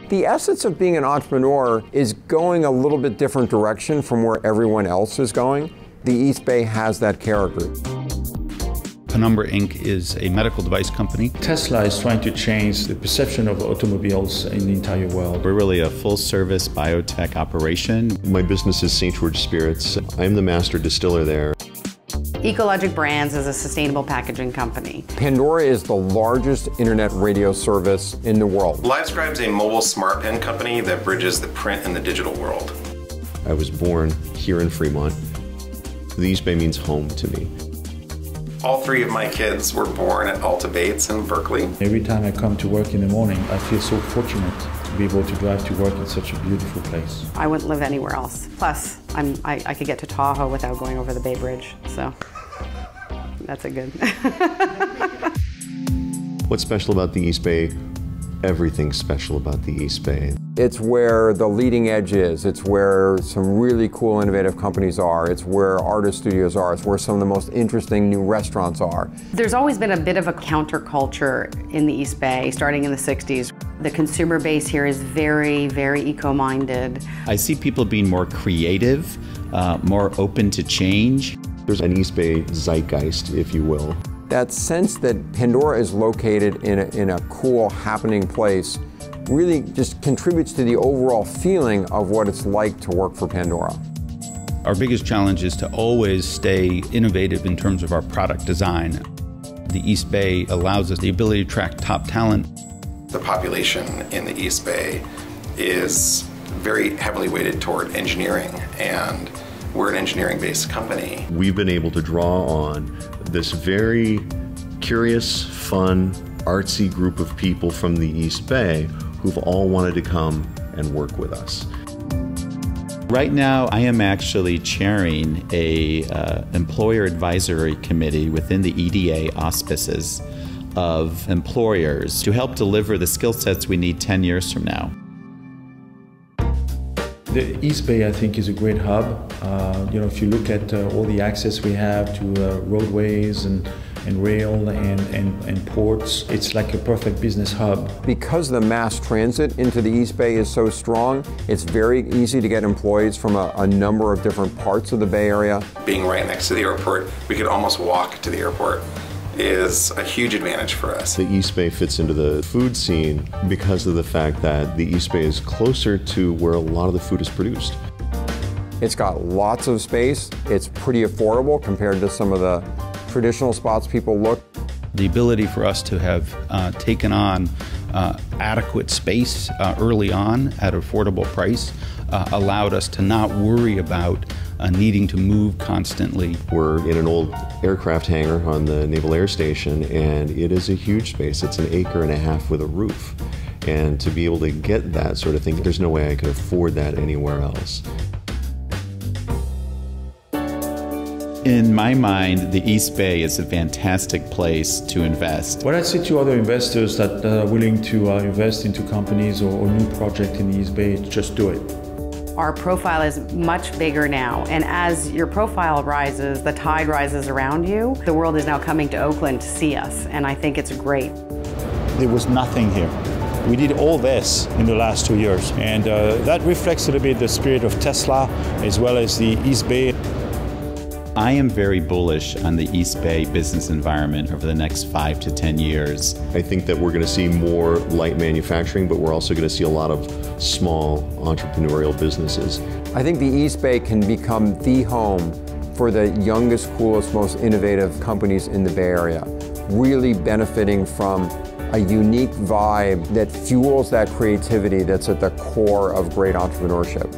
The essence of being an entrepreneur is going a little bit different direction from where everyone else is going. The East Bay has that character. Penumbra Inc. is a medical device company. Tesla is trying to change the perception of automobiles in the entire world. We're really a full-service biotech operation. My business is St. George Spirits. I'm the master distiller there. Ecologic Brands is a sustainable packaging company. Pandora is the largest internet radio service in the world. LiveScribe is a mobile smart pen company that bridges the print and the digital world. I was born here in Fremont. The East Bay means home to me. All three of my kids were born at Alta Bates in Berkeley. Every time I come to work in the morning, I feel so fortunate to be able to drive to work in such a beautiful place. I wouldn't live anywhere else. Plus, I could get to Tahoe without going over the Bay Bridge, so that's a good. What's special about the East Bay? Everything's special about the East Bay. It's where the leading edge is. It's where some really cool, innovative companies are. It's where artist studios are. It's where some of the most interesting new restaurants are. There's always been a bit of a counterculture in the East Bay, starting in the 60s. The consumer base here is very, very eco-minded. I see people being more creative, more open to change. There's an East Bay zeitgeist, if you will. That sense that Pandora is located in a cool, happening place really just contributes to the overall feeling of what it's like to work for Pandora. Our biggest challenge is to always stay innovative in terms of our product design. The East Bay allows us the ability to attract top talent. The population in the East Bay is very heavily weighted toward engineering, and we're an engineering-based company. We've been able to draw on this very curious, fun, artsy group of people from the East Bay who've all wanted to come and work with us. Right now, I am actually chairing a employer advisory committee within the EDA auspices of employers to help deliver the skill sets we need 10 years from now. The East Bay, I think, is a great hub. If you look at all the access we have to roadways and rail and ports, it's like a perfect business hub. Because the mass transit into the East Bay is so strong, it's very easy to get employees from a number of different parts of the Bay Area. Being right next to the airport, we could almost walk to the airport, is a huge advantage for us. The East Bay fits into the food scene because of the fact that the East Bay is closer to where a lot of the food is produced. It's got lots of space. It's pretty affordable compared to some of the traditional spots people look. The ability for us to have taken on adequate space early on at an affordable price allowed us to not worry about needing to move constantly. We're in an old aircraft hangar on the Naval Air Station, and it is a huge space. It's 1.5 acres with a roof. And to be able to get that sort of thing, there's no way I could afford that anywhere else. In my mind, the East Bay is a fantastic place to invest. What I say to other investors that are willing to invest into companies or new project in the East Bay, just do it. Our profile is much bigger now, and as your profile rises, the tide rises around you. The world is now coming to Oakland to see us, and I think it's great. There was nothing here. We did all this in the last 2 years, and that reflects a little bit the spirit of Tesla as well as the East Bay. I am very bullish on the East Bay business environment over the next 5 to 10 years. I think that we're going to see more light manufacturing, but we're also going to see a lot of small entrepreneurial businesses. I think the East Bay can become the home for the youngest, coolest, most innovative companies in the Bay Area, really benefiting from a unique vibe that fuels that creativity that's at the core of great entrepreneurship.